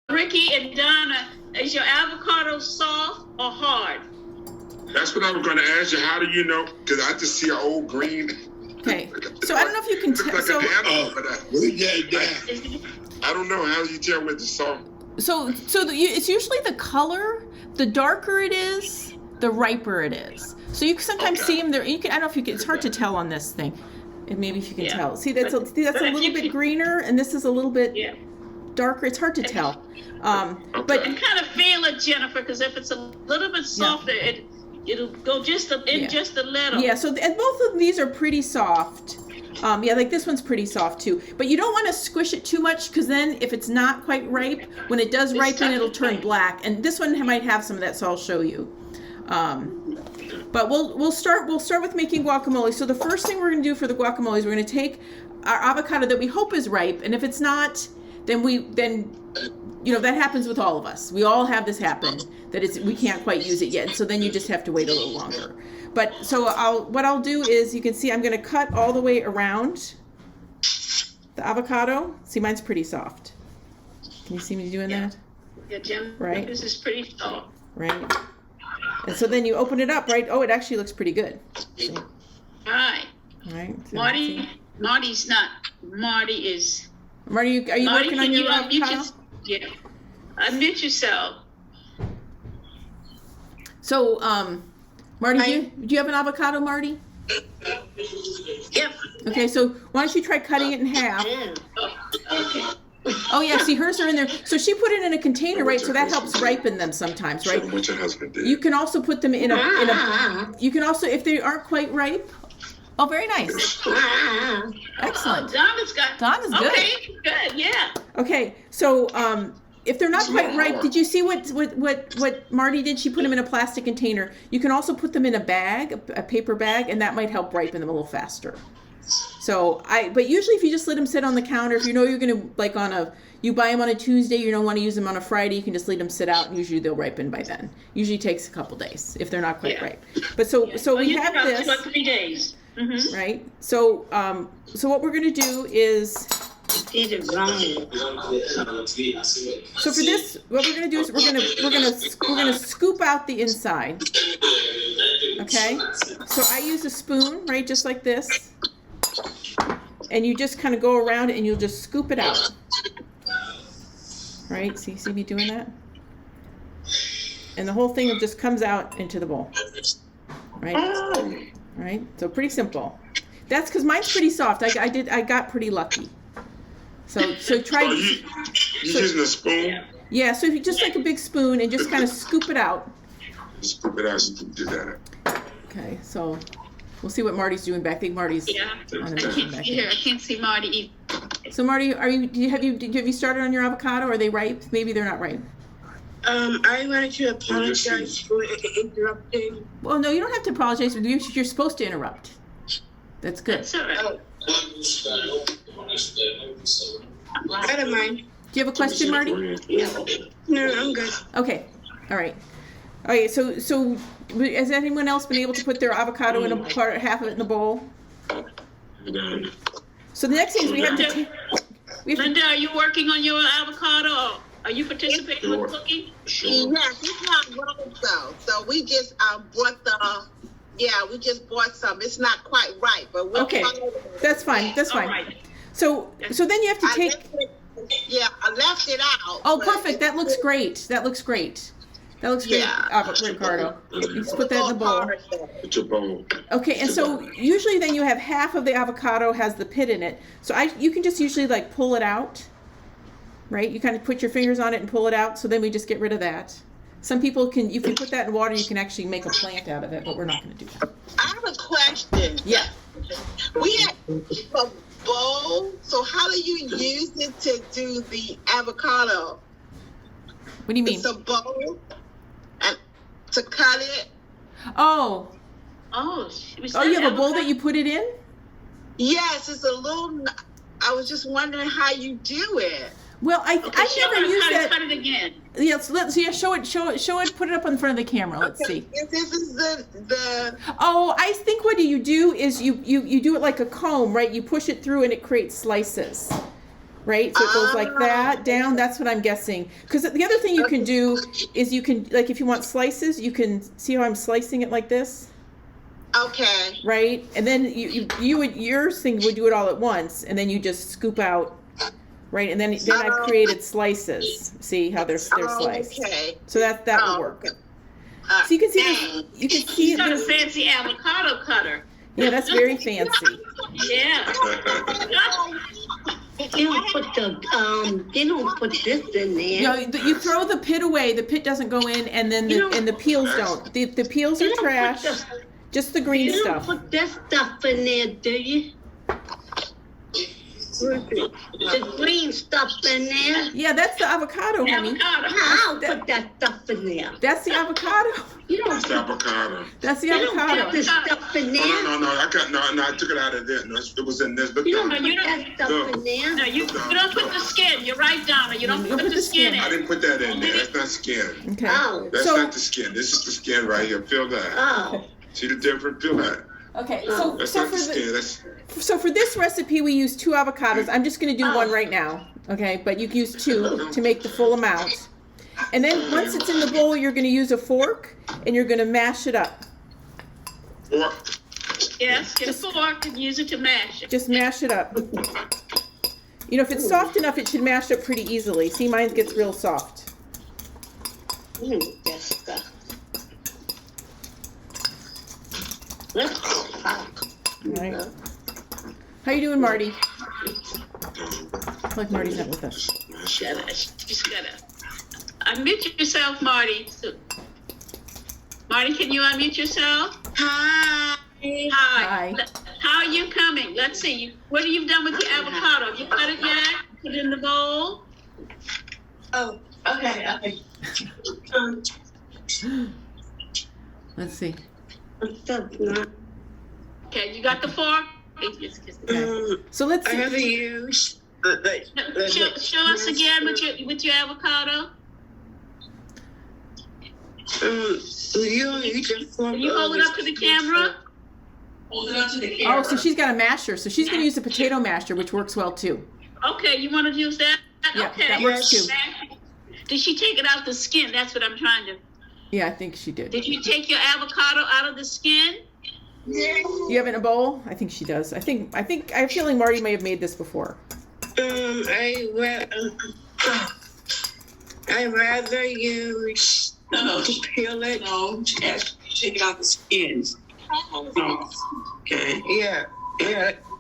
Ricky and Donna, is your avocado soft or hard? That's what I was going to ask you. How do you know? Because I just see an old green. Okay, so I don't know if you can tell. Like so, I don't know. How do you tell with the salt? It's usually the color. The darker it is, the riper it is. So you can sometimes see them there. I don't know if you can. It's hard to tell on this thing. And maybe if you can tell. See, that's a little bit greener, and this is a little bit darker. It's hard to tell. But you kind of feel it, Jennifer, because if it's a little bit softer, it'll go just a little. Yeah. So and both of these are pretty soft. Like this one's pretty soft too. But you don't want to squish it too much, because then if it's not quite ripe, when it does ripen, it'll turn black. And this one might have some of that, so I'll show you. But we'll start with making guacamole. So the first thing we're going to do for the guacamole is we're going to take our avocado that we hope is ripe, and if it's not, then that happens with all of us. We all have this happen, that we can't quite use it yet, and so then you just have to wait a little longer. But so what I'll do is, you can see I'm going to cut all the way around the avocado. See, mine's pretty soft. Can you see me doing that? Yeah, Jim. Right. This is pretty soft. Right. And so then you open it up, right? Oh, it actually looks pretty good. See? All right. All right. So Marty is. Marty, are you working on your avocado? Yeah. Unmute yourself. So, Marty, do you have an avocado, Marty? Yep. Okay, so why don't you try cutting it in half? Okay. Oh yeah, see, hers are in there. So she put it in a container, right? So that helps ripen them sometimes, right? What your husband did. You can also put them in a. You can also, if they aren't quite ripe. Oh, very nice. Excellent. Donna's good. Okay, good. Yeah. Okay, so if they're not quite ripe, did you see what Marty did? She put them in a plastic container. You can also put them in a bag, a paper bag, and that might help ripen them a little faster. So but usually if you just let them sit on the counter, if you know you're gonna you buy them on a Tuesday, you don't want to use them on a Friday, you can just let them sit out, and usually they'll ripen by then. Usually takes a couple days if they're not quite ripe. But so we have this. About 3 days. Mm-hmm. Right. So what we're gonna do is. So for this, what we're gonna do is we're gonna scoop out the inside. Okay. So I use a spoon, right, just like this, and you just kind of go around it, and you'll just scoop it out. Right. So you see me doing that, and the whole thing just comes out into the bowl. Right. Right. So pretty simple. That's because mine's pretty soft. I got pretty lucky. So try. You using a spoon? Yeah. So if you just like a big spoon and just kind of scoop it out. Scoop it out. You can do that. Okay. So we'll see what Marty's doing back. I think Marty's on a mission back here. I can't see Marty either. So Marty, have you started on your avocado? Are they ripe? Maybe they're not ripe. I wanted to apologize for interrupting. Well, no, you don't have to apologize. You're supposed to interrupt. That's good. That's all right. I don't mind. Do you have a question, Marty? No, I'm good. Okay. All right. Okay. So has anyone else been able to put their avocado in half of it in a bowl? So the next thing is we have to. Linda, are you working on your avocado? Are you participating with cooking? Sure. Yes, it's not rolled though. So we just we just bought some. It's not quite right, but we'll okay. That's fine. That's fine. Right. So then you have to take. I left it out. Oh, perfect. That looks great. That looks great. Ricardo. You just put that in the bowl. It's a bowl. Okay, and so usually then you have half of the avocado has the pit in it. So you can just usually like pull it out, right? You kind of put your fingers on it and pull it out. So then we just get rid of that. Some people can, if you put that in water, you can actually make a plant out of it, but we're not going to do that. I have a question. Yeah. We have a bowl, so how do you use it to do the avocado? What do you mean? It's a bowl, and to cut it. Oh, you have a bowl that you put it in? Yes, it's a little. I was just wondering how you do it. Well, I never used that. Cut it again. Yeah, show it. Put it up in front of the camera. Let's see. This is the. Oh, I think what you do is you do it like a comb, right? You push it through and it creates slices. right? So it goes like that down. That's what I'm guessing. Because the other thing you can do is you can, like, if you want slices, you can see how I'm slicing it like this. Okay. Right, and then you would, your thing would do it all at once, and then you just scoop out, right, and then I've created slices. See how they're sliced. Okay. So that would work. So you can see this, you can see He's got a this. fancy avocado cutter. Yeah, that's very fancy. Yeah. They don't put they don't put this in there. You know, you throw the pit away. The pit doesn't go in, and then the peels don't. The peels are trash. Just the green You don't stuff. put that stuff in there, do you? The green stuff in there. Yeah, that's the avocado, honey. Avocado. I'll put that stuff in there. That's the avocado. You don't That's the avocado. That's the You don't put avocado. this stuff in there. No, I took it out of there. No, it was in this. But You don't No, put you that stuff in there. No, you don't put the skin. You're right, Donna. You don't put the skin I in. didn't put that in there. That's not skin. Okay. Oh. That's So- not the skin. This is the skin right here. Feel that. Oh. See the difference? Feel that. Okay. That's So not the skin. That's for this recipe, we use 2 avocados. I'm just going to do one right now. Okay, but you can use 2 to make the full amount. And then once it's in the bowl, you're going to use a fork and you're going to mash it up. or Yes, get a fork and use it to mash it. Just mash it up. You know, if it's soft enough, it should mash up pretty easily. See, mine gets real soft. That stuff. All right. How you doing, Marty? Like Marty's not with us. Just gotta unmute yourself, Marty. Marty, can you unmute yourself? Hi. Hi. Hi. How are you coming? Let's see. What have you done with your avocado? Have you cut it yet? Put it in the bowl? Oh, okay. Let's see. Okay, you got the fork? So let's I see. haven't used Show us again with your avocado. you only use your fork. Can you hold it up to the camera? Oh, so she's got a masher. So she's going to use a potato masher, which works well too. Okay, you want to use that? Yeah, Okay. that works too. Did she take it out the skin? That's what I'm trying to. Yeah, I think she did. Did you take your avocado out of the skin? You have it in a bowl? I think she does. I have a feeling Marty may have made this before. I rather use to peel it. No, take it out the skins. Okay. Yeah.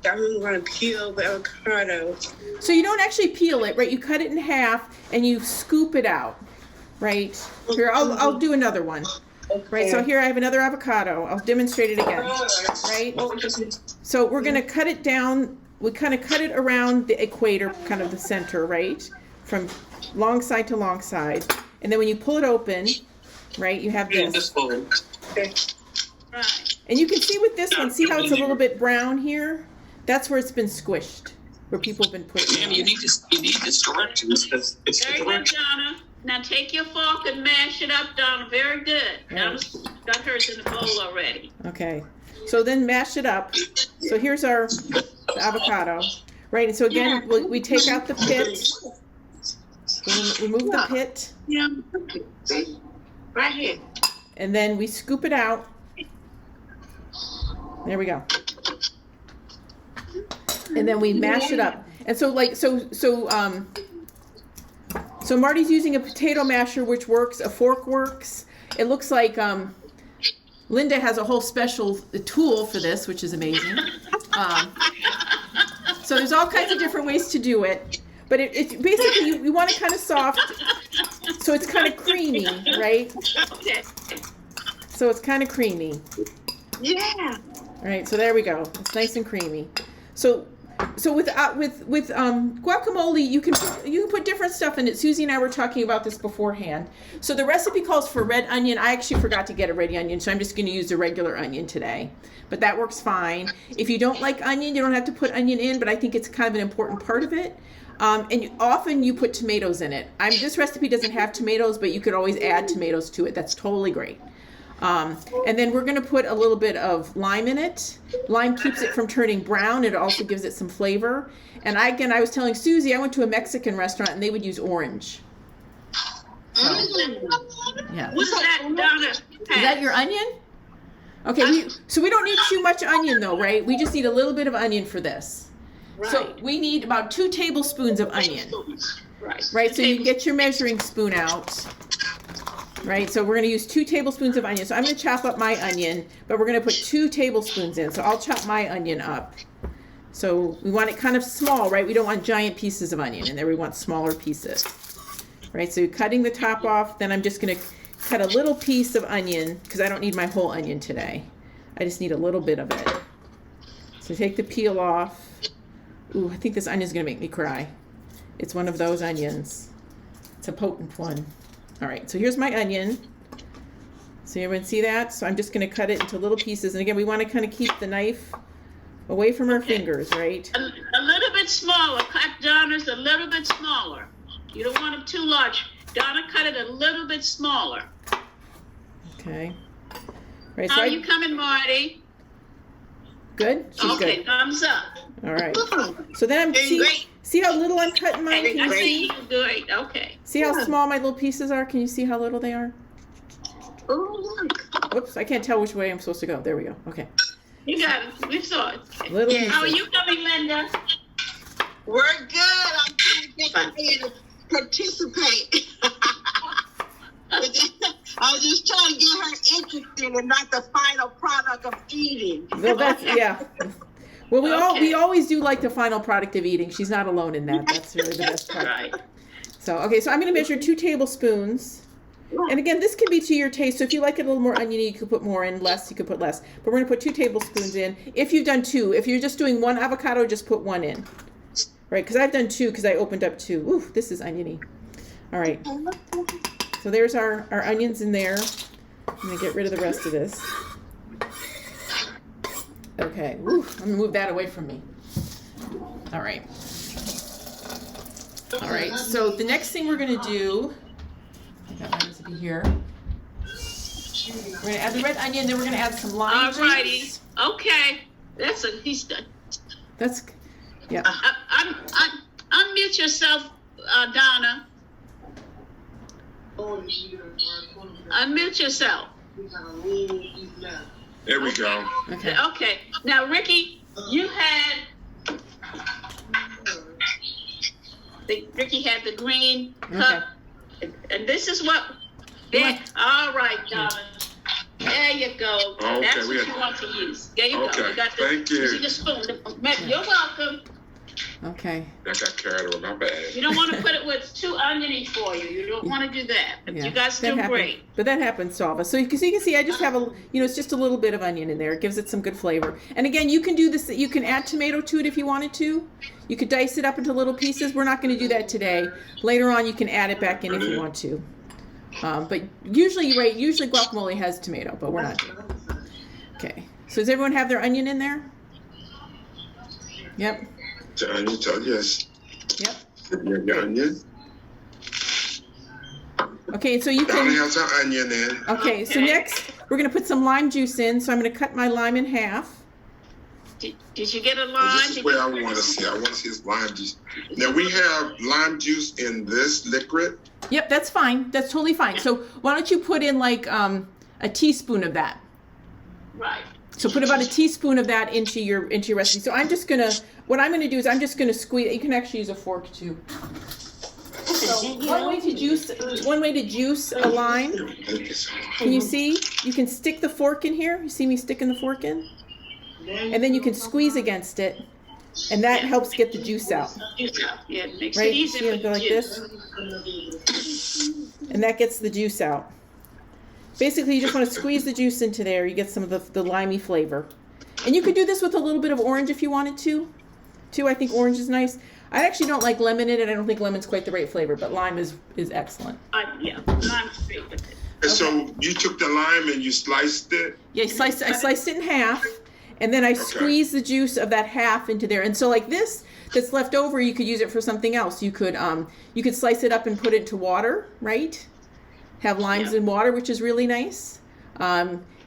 I'm gonna peel the avocado. So you don't actually peel it, right? You cut it in half and you scoop it out, right? Here, I'll do another one. Right, so here I have another avocado. I'll demonstrate it again, right? So we're gonna cut it down. We kind of cut it around the equator, kind of the center, right? From long side to long side. And then when you pull it open, right, you have this. Right. And you can see with this one, see how it's a little bit brown here? That's where it's been squished, where people have been putting Ma'am, it. you need these directions because it's Very the good, direction. Donna. Now take your fork and mash it up, Donna. Very good. Donna's got hers in the bowl already. Okay, so then mash it up. So here's our avocado, right? And so again, we take out the pit, remove the pit, Yeah. Right here. and then we scoop it out. There we go. And then we mash it up. And so so Marty's using a potato masher, which works. A fork works. It looks like Linda has a whole special tool for this, which is amazing. So there's all kinds of different ways to do it. But it's basically, you want it kind of soft, so it's kind of creamy, right? Okay. So it's kind of creamy. Yeah. All right, so there we go. It's nice and creamy. So with guacamole, you can put different stuff in it. Susie and I were talking about this beforehand. So the recipe calls for red onion. I actually forgot to get a red onion, so I'm just going to use a regular onion today. But that works fine. If you don't like onion, you don't have to put onion in, but I think it's kind of an important part of it. And often you put tomatoes in it. This recipe doesn't have tomatoes, but you could always add tomatoes to it. That's totally great. And then we're going to put a little bit of lime in it. Lime keeps it from turning brown. It also gives it some flavor. And I was telling Susie, I went to a Mexican restaurant and they would use orange. So, yeah. What's that, Donna? Is that your onion? Okay, so we don't need too much onion though, right? We just need a little bit of onion for this. Right. So we need about 2 tablespoons of onion. Right. Right, so you get your measuring spoon out. Right, so we're going to use 2 tablespoons of onion. So I'm going to chop up my onion, but we're going to put 2 tablespoons in. So I'll chop my onion up. So we want it kind of small, right? We don't want giant pieces of onion in there. We want smaller pieces. Right, so cutting the top off, then I'm just going to cut a little piece of onion because I don't need my whole onion today. I just need a little bit of it. So take the peel off. Ooh, I think this onion's going to make me cry. It's one of those onions. It's a potent one. All right, so here's my onion. So everyone see that? So I'm just going to cut it into little pieces. And again, we want to kind of keep the knife away from our fingers, right? A little bit smaller. Cut Donna's a little bit smaller. You don't want them too large. Donna, cut it a little bit smaller. Okay. Right, How are you coming, Marty? Good? She's Okay, good. thumbs up. All right. So then see how little I'm cutting mine? Can I you see see? you. Great. Okay. See how small my little pieces are? Can you see how little they are? Oh, look. Whoops, I can't tell which way I'm supposed to go. There we go. Okay. You got it. We saw it. Okay. Little Yeah. How are pieces. you coming, Linda? We're good. I'm trying to get her to participate. I was just trying to get her interested and not the final product of eating. Well, that's, yeah. Well, we Okay. always do like the final product of eating. She's not alone in that. That's really the best part. Right. So, okay, so I'm going to measure 2 tablespoons. And again, this can be to your taste. So if you like it a little more oniony, you could put more in. Less, you could put less. But we're going to put 2 tablespoons in. If you've done 2, if you're just doing 1 avocado, just put 1 in. Right, because I've done 2 because I opened up 2. Ooh, this is oniony. All right. So there's our onions in there. I'm going to get rid of the rest of this. Okay. Ooh, I'm going to move that away from me. All right. All right. So the next thing we're going to do, I got my recipe here. We're going to add the red onion, then we're going to add some lime Alrighty. juice. Okay. He's done. That's, yeah. Unmute yourself, Donna. Unmute yourself. There we go. Okay. Okay. Now, Ricky, you had. Ricky had the green cup, and this is what. There. All right, Donna. There you go. Okay, That's we what got- you want to use. There you Okay, go. You got the, thank you. See the spoon. You're welcome. Okay. I got carried away. My bad. You don't want to put it where it's too oniony for you. You don't want to do that. But Yeah, you guys that do happens. great. But that happens to all of us. So you can see, I just have it's just a little bit of onion in there. It gives it some good flavor. And again, you can do this, you can add tomato to it if you wanted to. You could dice it up into little pieces. We're not going to do that today. Later on, you can add it back in if you want to. But usually guacamole has tomato, but we're not doing it. Okay. So does everyone have their onion in there? Yep. The onion, yes. Yep. Your onion. Okay, so you Donnie can. has her onion in. Okay, so next we're going to put some lime juice in. So I'm going to cut my lime in half. Did you get a And line? this is where I want to see. I want to see his lime juice. Now we have lime juice in this liquid. Yep, that's fine. That's totally fine. So why don't you put in like a teaspoon of that? Right. So put about a teaspoon of that into your recipe. So what I'm gonna do is I'm just gonna squeeze. You can actually use a fork too. So one way to juice a lime. Can you see? You can stick the fork in here. You see me sticking the fork in? And then you can squeeze against it, and that helps get the juice out. Yeah, it makes Right? it easy See, for go like you. this, and that gets the juice out. Basically, you just want to squeeze the juice into there. You get some of the limey flavor. And you could do this with a little bit of orange if you wanted to. I think orange is nice. I actually don't like lemon in it. I don't think lemon's quite the right flavor, but lime is excellent. Yeah, I'm straight with it. And so you took the lime and you sliced it. Yeah, I sliced it in half, and then I squeezed the juice of that half into there. And so like this that's left over, you could use it for something else. You could slice it up and put it into water, right? Have limes in water, which is really nice.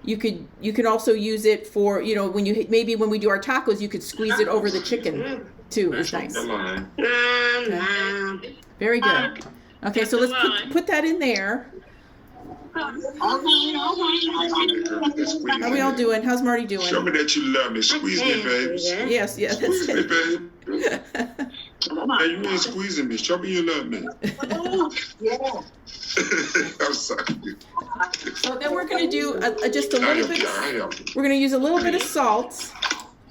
You can also use it for, you know, when we do our tacos, you could squeeze it over the chicken too. It's nice. Okay. Very good. Okay, so let's put that in there. How are we all doing? How's Marty doing? Show me that you love me. Squeeze me, baby. Yes, that's Hey, it. babe. Hey, you ain't squeezing me. Show me you love me. I'm sorry. So then we're going to do just a little bit. We're going to use a little bit of salt.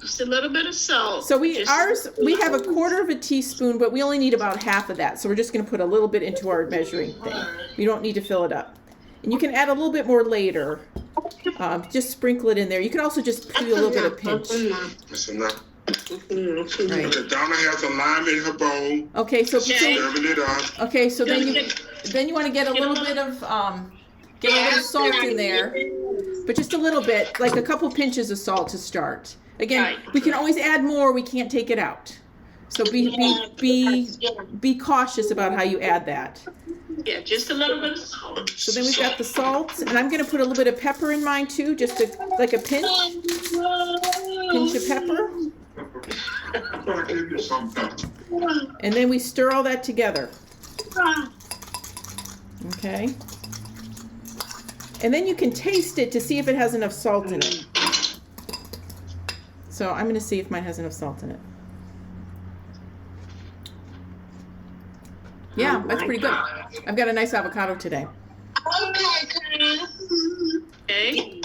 Just a little bit of salt. So we have a 1/4 of a teaspoon, but we only need about half of that. So we're just going to put a little bit into our measuring thing. We don't need to fill it up. And you can add a little bit more later. Just sprinkle it in there. You can also just do a little bit of pinch. That's enough. Right. Donna has a lime in her bowl. Okay, so Serving it up. okay, so then you want to get a little bit of salt in there, but just a little bit, like a couple pinches of salt to start. Again, we can always add more. We can't take it out. So be cautious about how you add that. Yeah, just a little bit of salt. So then we've got the salt, and I'm going to put a little bit of pepper in mine too, just like a pinch of pepper. And then we stir all that together. Okay. And then you can taste it to see if it has enough salt in it. So I'm going to see if mine has enough salt in it. Yeah, that's pretty good. I've got a nice avocado today. Okay.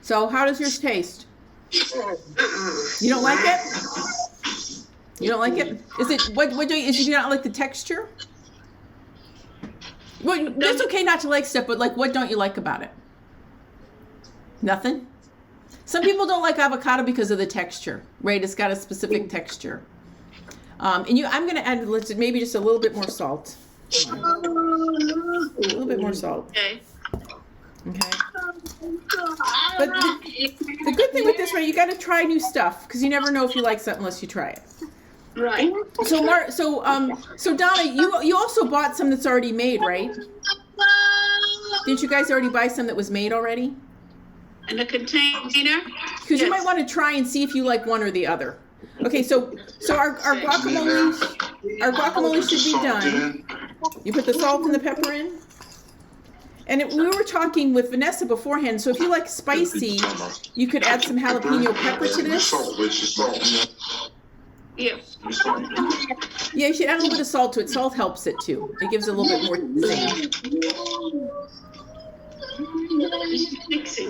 So how does yours taste? You don't like it? You don't like it? Is it is you not like the texture? Well, it's okay not to like stuff, but like, what don't you like about it? Nothing? Some people don't like avocado because of the texture, right? It's got a specific texture. I'm going to add maybe just a little bit more salt. A little bit more salt. Okay. Okay. But the good thing with this, right, you got to try new stuff because you never know if you like something unless you try it. Right. So Donna, you also bought some that's already made, right? Didn't you guys already buy some that was made already? In a container? Because you might want to try and see if you like one or the other. Okay, so our guacamole should be done. You put the salt and the pepper in. And we were talking with Vanessa beforehand, so if you like spicy, you could add some jalapeno pepper to this. Yeah. Yeah, you should add a little bit of salt to it. Salt helps it too. It gives it a little bit more zing.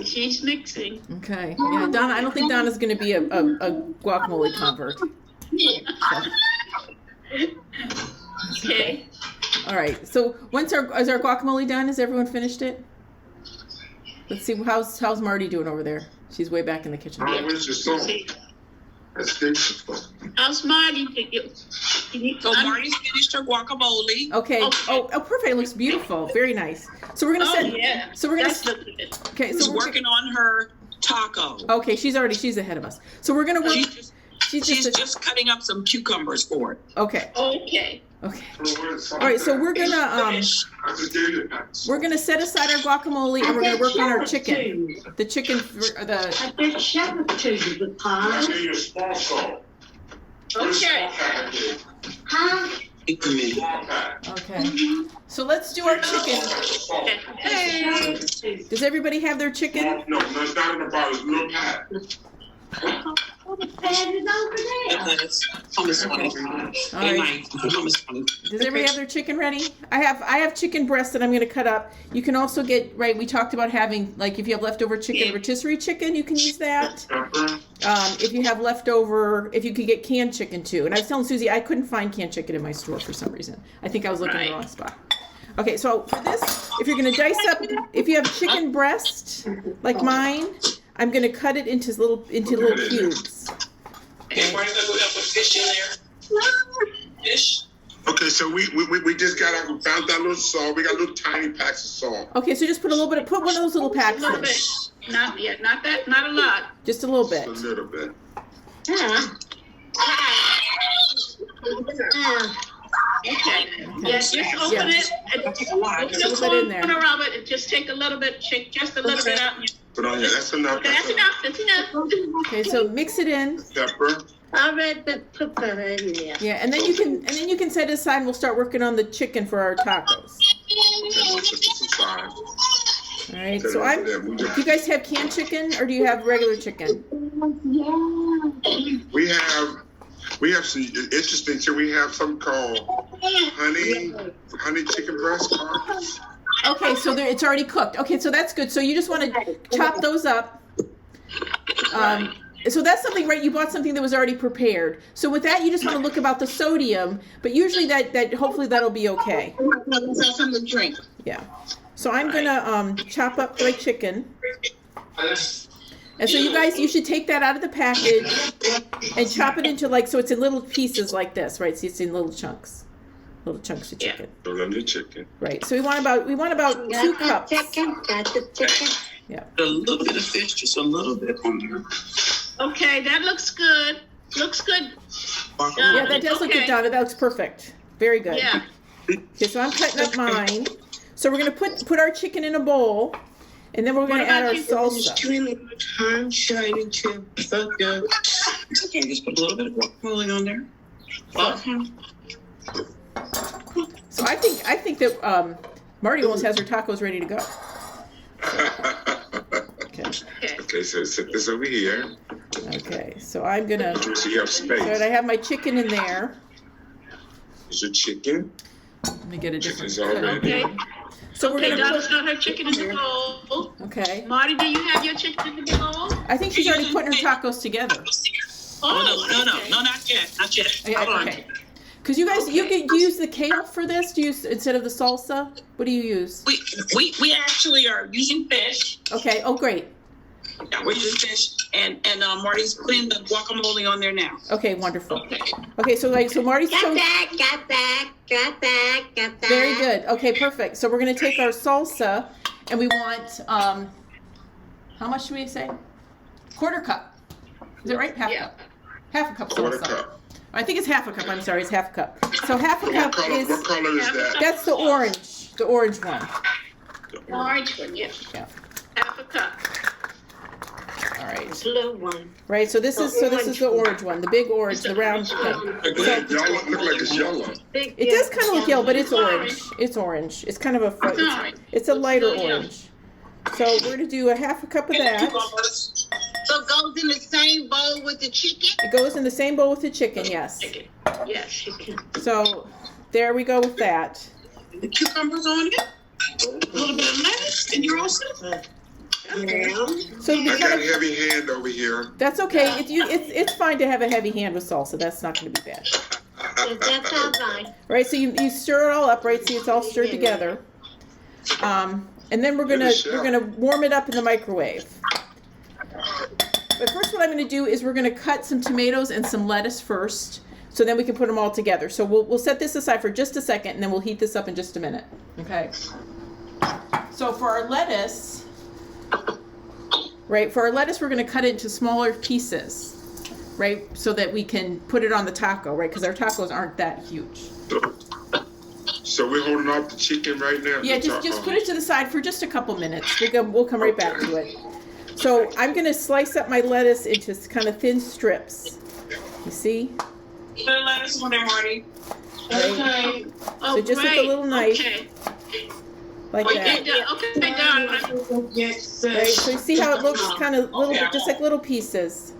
She's mixing. Okay. Yeah, Donna, I don't think Donna's going to be a guacamole convert. Okay. All right. So is our guacamole done? Has everyone finished it? Let's see. How's Marty doing over there? She's way back in the kitchen. Where's your salt? How's Marty? So Marty's finished her guacamole. Okay. Oh, perfect. It looks beautiful. Very nice. So we're gonna set. Yeah. So we're gonna. Okay. She's So working on her taco. Okay. She's ahead of us. So we're gonna work. She's just cutting up some cucumbers for it. Okay. Okay. Okay. All right. So we're gonna set aside our guacamole and we're gonna work on our chicken. The chicken. I did share it to you, the pie. Okay. Huh? Okay. So let's do our chicken. Hey. Does everybody have their chicken? No, it's not in the bottle. It's a little pad. The pan is over there. All right. Does everybody have their chicken ready? I have chicken breast that I'm going to cut up. You can also get, right, we talked about having, like, if you have leftover chicken, rotisserie chicken, you can use that. If you have leftover, if you could get canned chicken too. And I was telling Susie, I couldn't find canned chicken in my store for some reason. I think I was looking in the wrong spot. Okay, so for this, if you're going to dice up, if you have chicken breast, like mine, I'm going to cut it into little cubes. Everybody's gonna put fish in there. Fish. Okay, so we just found that little salt. We got little tiny packs of salt. Okay, so just put one of those little packs A little in. bit. Not yet. Not a lot. Just a little bit. Just a little bit. Okay. Yes, just open it. And That's a lot. just Put it in there. corner of it and just take a little bit, shake just a little bit out. Put on here. That's enough. Okay, that's enough. That's enough. Okay, so mix it in. Pepper. I read the pepper in there. Yeah, and then you can set it aside and we'll start working on the chicken for our tacos. Okay, we'll put this aside. All right, so do you guys have canned chicken or do you have regular chicken? We have some interesting too. We have something called honey chicken breast cards. Okay, so it's already cooked. Okay, so that's good. So you just want to chop those up. So that's something, right? You bought something that was already prepared. So with that, you just want to look about the sodium, but usually that hopefully that'll be okay. Let's have something to drink. Yeah. So I'm gonna chop up my chicken. And so you guys, you should take that out of the package and chop it into so it's in little pieces like this, right? So it's in little chunks of chicken. Little chicken. Right. So we want about 2 cups. Got the chicken. Yeah. A little bit of fish, just a little bit on there. Okay, that looks good. Looks good. Yeah, that does look good, Donna. That looks perfect. Very good. Yeah. Okay, so I'm cutting up mine. So we're gonna put our chicken in a bowl, and then we're gonna add our salsa. Time shining to fuck up. It's okay, just put a little bit of guacamole on there. Okay. So I think that Marty almost has her tacos ready to go. Okay. Okay, so set this over here. Okay, so I'm gonna. So you have space. So I have my chicken in there. Here's your chicken. Let me get a different. Chicken's already. Okay. So we're Okay, gonna Donna's got her chicken in the bowl. Okay. Marty, do you have your chicken in the bowl? I think she's already putting her tacos together. Okay. No, not yet. Hold on. Okay. Because you guys, you use the kale for this? Do you use instead of the salsa? What do you use? We actually are using fish. Okay. Oh, great. Yeah, we're using fish, and Marty's putting the guacamole on there now. Okay, wonderful. Okay, so Marty's Got that. very good. Okay, perfect. So we're gonna take our salsa, and we want how much do we say? Quarter cup. Is it right? Half cup. Half a cup Quarter salsa. cup. I think it's half a cup. I'm sorry, it's half a cup. So half a cup is. What color is that? That's the orange one. Orange one, yeah. Yeah. Half a cup. All right. Blue one. Right. So this is the orange one, the big orange, the round thing. Y'all look like it's yellow. It does kind of look yellow, but it's orange. It's orange. It's kind of it's a lighter orange. So we're gonna do a half a cup of that. So it goes in the same bowl with the chicken? It goes in the same bowl with the chicken, yes. Chicken. Yes. So there we go with that. The cucumbers on it. A little bit of lettuce, and you're all set. So I got a heavy hand over here. that's okay. It's fine to have a heavy hand with salsa. That's not going to be bad. That's all right. Right. So you stir it all up. Right. See, it's all stirred together. And then we're gonna warm it up in the microwave. But first, what I'm going to do is we're going to cut some tomatoes and some lettuce first, so then we can put them all together. So we'll set this aside for just a second, and then we'll heat this up in just a minute. Okay. So for our lettuce, we're going to cut it into smaller pieces, right, so that we can put it on the taco, right, because our tacos aren't that huge. So we're holding off the chicken right now? Yeah, just put it to the side for just a couple minutes. We'll come right back to it. So I'm going to slice up my lettuce into kind of thin strips. You see? Put the lettuce on there, Marty. Okay. So just with a little knife, like that. Okay, done. Right, so you see how it looks kind of little bit, just like little pieces.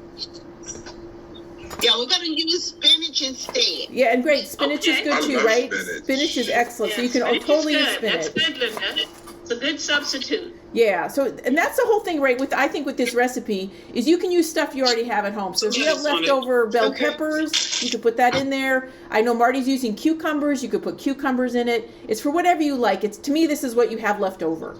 Yeah, we're going to use spinach instead. Yeah, and great. Spinach is good too, love right? spinach. Spinach is excellent. So you can Spinach is totally use good. That's spinach. good, Linda. It's a good substitute. Yeah, so and that's the whole thing, right? I think with this recipe is you can use stuff you already have at home. So if you have leftover bell peppers, you can put that in there. I know Marty's using cucumbers. You could put cucumbers in it. It's for whatever you like. To me, this is what you have left over.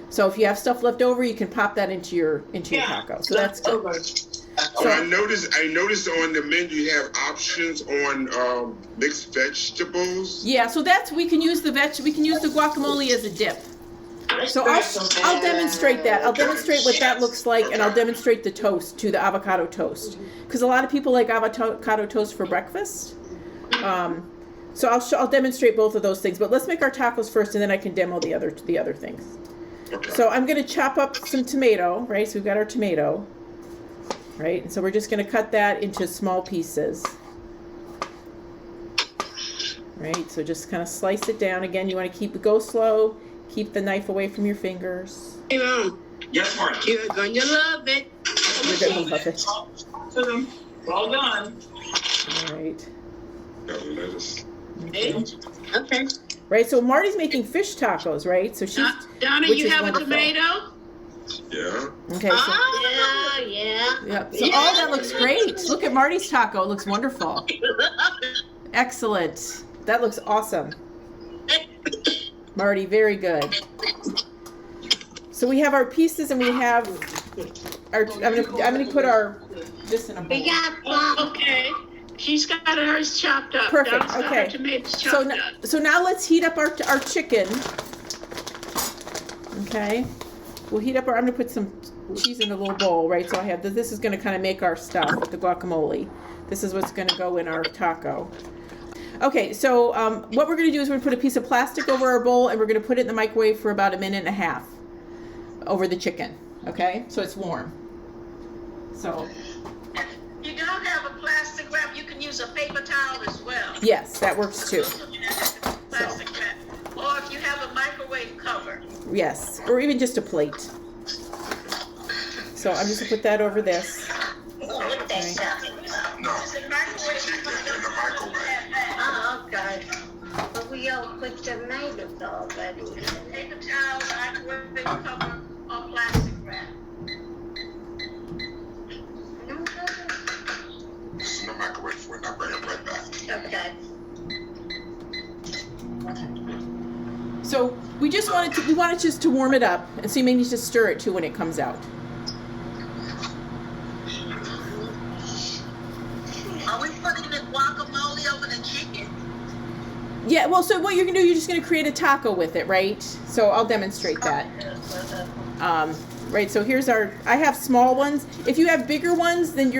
So if you have stuff left over, you can pop that into your taco. So that's good. So I noticed on the menu you have options on mixed vegetables. Yeah, so we can use the guacamole as a dip. So I'll demonstrate that. I'll demonstrate what that looks like, and I'll demonstrate the toast to the avocado toast, because a lot of people like avocado toast for breakfast. So I'll demonstrate both of those things, but let's make our tacos first, and then I can demo the other things. Okay. So I'm going to chop up some tomato, right? So we've got our tomato, right? And so we're just going to cut that into small pieces, right? So just kind of slice it down. Again, you want to go slow, keep the knife away from your fingers. Yes, Marty. You're gonna love it. You're going to love it. To them. Well done. All right. Got the lettuce. Okay. Right, so Marty's making fish tacos, right? So she's Donna, which you is have wonderful. a tomato? Yeah. Okay. So, Yeah. yep. So oh, that looks great. Look at Marty's taco. It looks wonderful. Excellent. That looks awesome. Marty, very good. So we have our pieces, and we have our. I'm gonna put this in a bowl. We got some. Okay. She's got hers chopped up. Perfect, Donna's got okay. her tomatoes So chopped up. so now let's heat up our chicken. Okay. We'll heat up I'm gonna put some cheese in a little bowl, right? So I have this is gonna kind of make our stuff, the guacamole. This is what's gonna go in our taco. Okay, so what we're gonna do is we're gonna put a piece of plastic over our bowl, and we're gonna put it in the microwave for about 1.5 minutes over the chicken. Okay, so it's warm. So You don't have a plastic wrap, you can use a paper towel as well. yes, that works too. Plastic wrap. Or if you have a microwave cover. Yes, or even just a plate. So I'm just gonna put that over this. What they sell. No. It's a microwave Chicken in the microwave. Oh, okay. But we all put tomatoes already. Paper towel, microwave cover, or plastic wrap. It's in the microwave for it. I'll bring it right back. Okay. So we wanted just to warm it up, and so you may need to stir it too when it comes out. Are we putting the guacamole over the chicken? Yeah, well, so what you're gonna do, you're just gonna create a taco with it, right? So I'll demonstrate that. Right, so here's I have small ones. If you have bigger ones, then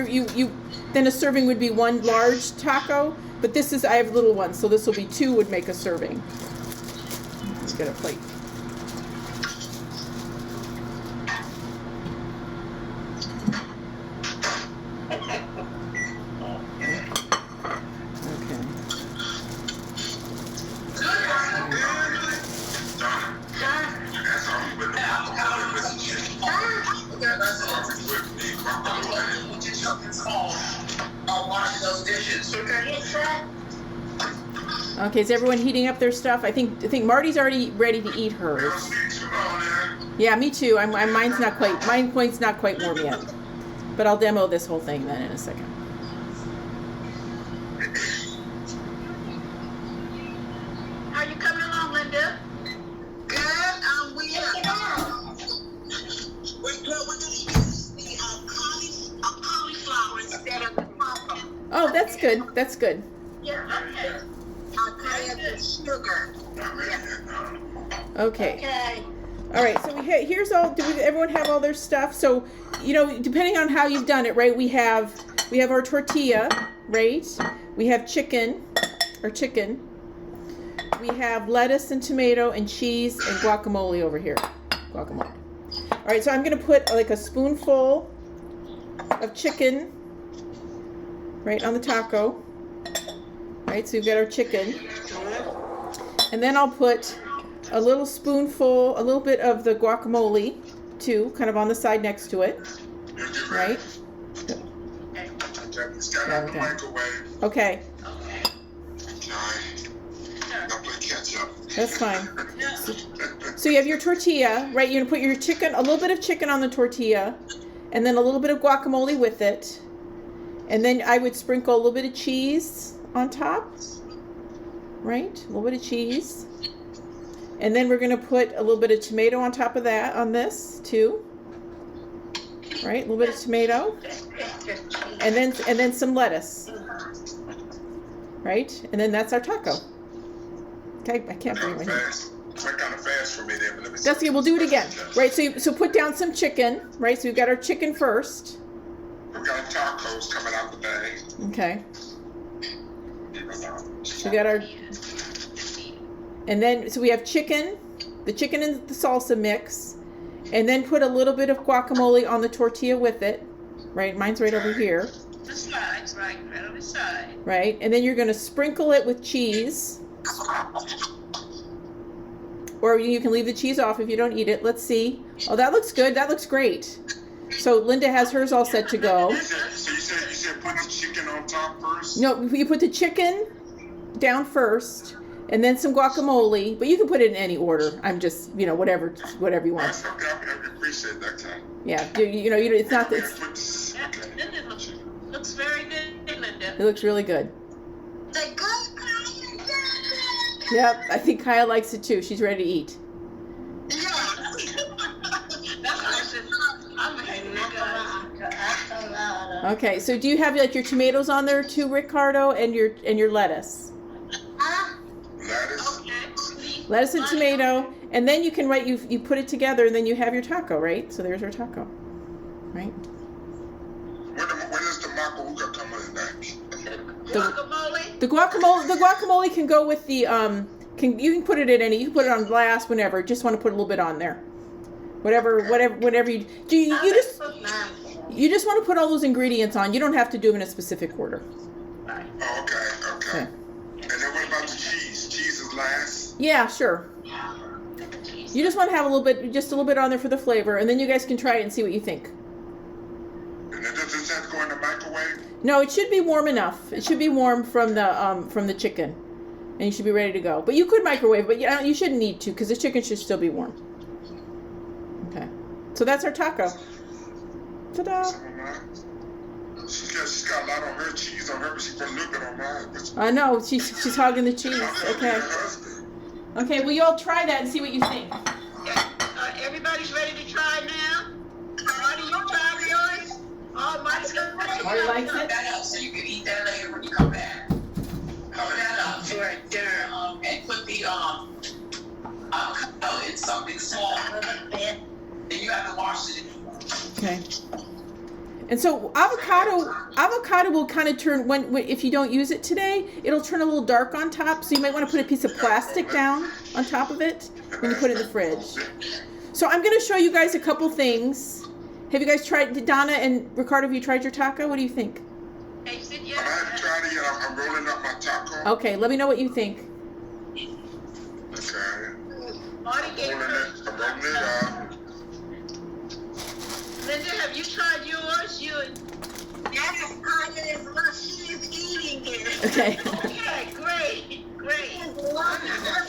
then a serving would be one large taco. But I have little ones, so this will be 2 would make a serving. Let's get a plate. Okay. That's all we with the guacamole with the chicken. That's all we with the guacamole. Put your chocolates on. I'll wash those dishes. Okay. Yes, sir. Okay, is everyone heating up their stuff? I think Marty's already ready to eat hers. Yeah, me too. Mine's not quite warm yet. But I'll demo this whole thing then in a second. How you coming along, Linda? Good. We're gonna use the cauliflower instead of the papa. Oh, that's good. That's good. Yeah, okay. The sugar. Okay. Okay. All right. So here's all. Everyone have all their stuff? So, depending on how you've done it, right? We have our tortilla, right? We have chicken. We have lettuce and tomato and cheese and guacamole over here. Guacamole. All right. So I'm gonna put like a spoonful of chicken right on the taco. Right. So we've got our chicken. And then I'll put a little bit of the guacamole, too, kind of on the side next to it, right? It's got it in the microwave. Okay, Don't play catch up. that's fine. So you have your tortilla, right? You're gonna put a little bit of chicken on the tortilla, and then a little bit of guacamole with it, and then I would sprinkle a little bit of cheese on top. Right, a little bit of cheese, and then we're going to put a little bit of tomato on top of that on this too. Right, a little bit of tomato, and then some lettuce. Right, and then that's our taco. Okay, I can't believe it. It's kind of fast for me there, but let me see. That's okay. We'll do it again. Right, so put down some chicken. Right, so we've got our chicken first. We got tacos coming out the bag. Okay. You So we got our, and then, so we have chicken, the chicken and the salsa mix, and then put a little bit of guacamole on the tortilla with it, right? Mine's right over here. The sides, right on the side. Right, and then you're going to sprinkle it with cheese. Or you can leave the cheese off if you don't eat it. Let's see. Oh, that looks good. That looks great. So Linda has hers all set to go. So you said put the chicken on top first? No, you put the chicken down first, and then some guacamole. But you can put it in any order. I'm just, whatever you want. That's okay. I appreciate that, Tom. Yeah, it's not. It's, Linda looks very good, Linda. it looks really good. The good kind. Yep, I think Kaya likes it too. She's ready to eat. Okay, so do you have like your tomatoes on there too, Ricardo, and your lettuce? Lettuce. Lettuce and tomato, and then you can you put it together, and then you have your taco, right? So there's our taco, right? Where does the macahuga come in that? The guacamole can go with the you can put it in any, you can put it on glass whenever. Just want to put a little bit on there. Whatever you do, you just want to put all those ingredients on. You don't have to do them in a specific order. Oh, okay. And then what about the cheese? Cheese is last? Yeah, sure. You just want to have just a little bit on there for the flavor, and then you guys can try it and see what you think. And then does this have to go in the microwave? No, it should be warm enough. It should be warm from the chicken, and you should be ready to go. But you could microwave, but you shouldn't need to because the chicken should still be warm. Okay, so that's our taco. Ta-da! She's got a lot on her cheese on her, but she put a little bit on mine. I know she's hogging the cheese. Okay. Okay, well you all try that and see what you think. Everybody's ready to try now? Marty, you tried yours? Oh, Marty's going to Marty likes it? That up so you can eat that later when you come back. Cover that up right there, and put the avocado in something small. Then you have to wash it. Okay. And so avocado will kind of turn when if you don't use it today, it'll turn a little dark on top. So you might want to put a piece of plastic down on top of it when you put it in the fridge. So I'm going to show you guys a couple things. Have you guys tried, Donna and Ricardo, have you tried your taco? What do you think? I haven't tried it yet. I'm rolling up my taco. Okay, let me know what you think. Okay. Marty gave I'm hers. rolling it up. Linda, have you tried yours? Yes, I is what she is eating it. Okay. Okay, great.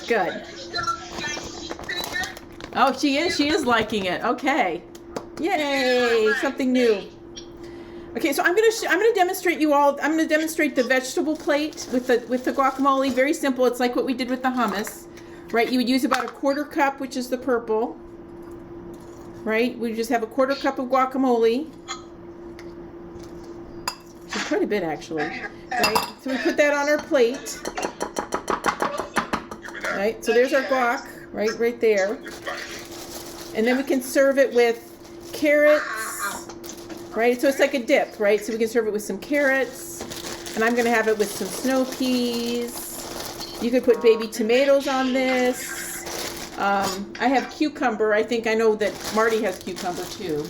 Good. Oh, she is liking it. Okay. Yay, something new. Okay, so I'm gonna demonstrate you all. I'm gonna demonstrate the vegetable plate with the guacamole. Very simple. It's like what we did with the hummus, right? You would use about a 1/4 cup, which is the purple. Right? We just have a 1/4 cup of guacamole. Which is quite a bit actually. Right? So we put that on our plate. Right? So there's our guac, right there. And then we can serve it with carrots. Right? So it's like a dip, right? So we can serve it with some carrots. And I'm gonna have it with some snow peas. You could put baby tomatoes on this. I have cucumber. I think I know that Marty has cucumber too.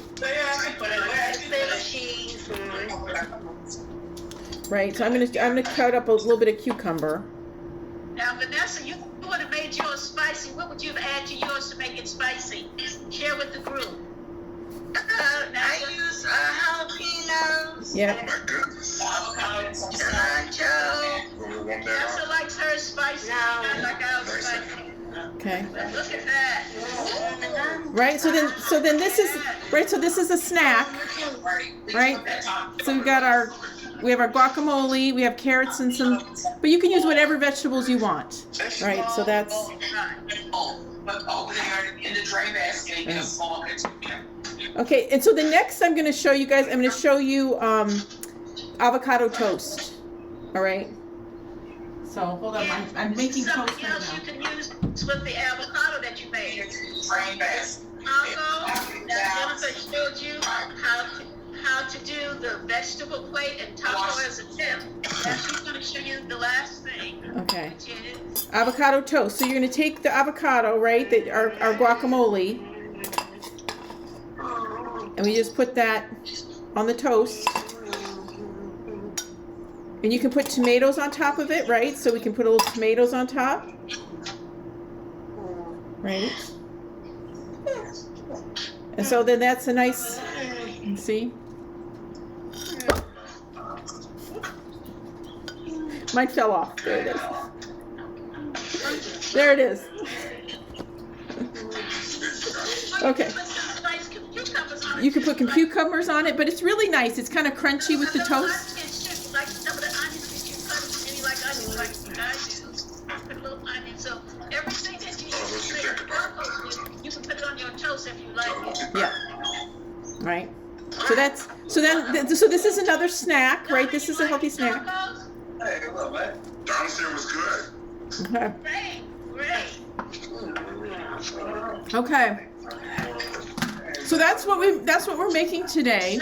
Right, so I'm gonna cut up a little bit of cucumber. Now, Vanessa, you would have made yours spicy. What would you have added to yours to make it spicy? Share with the group. I use jalapenos. Yeah. Oh my goodness. Cilantro. Vanessa likes hers spicy. No. Like ours spicy. Okay. Look at that. Right. So then this is right. So this is a snack. Right. So we have our guacamole. We have carrots and some. But you can use whatever vegetables you want. Right. So that's. But over there in the tray basket, get a small container. Okay. And so the next I'm going to show you guys. I'm going to show you avocado toast. All right. So hold on, I'm making toast Something right else now. you can use with the avocado that you made. Train basket. Also, Jennifer showed you how to do the vegetable plate and taco as a tip. And she's going to show you the last thing. Okay. Which is Avocado toast. So you're going to take the avocado, right? Our guacamole. And we just put that on the toast. And you can put tomatoes on top of it, right? So we can put a little tomatoes on top. Right? And so then that's a nice, see? Mine fell off. There it is. There it is. Okay. You can put cucumbers on it, but it's really nice. It's kind of crunchy with the toast. like some of the onions that you cut, maybe like onions like I do. Put a little onion. So everything that you use to make burgers with, you can put it on your toast if you like it. Yeah. Right. So that's so this is another snack, right? This is a healthy snack. Hey, look, man. Donna said it was good. Okay. Great. Okay. So that's what we're making today.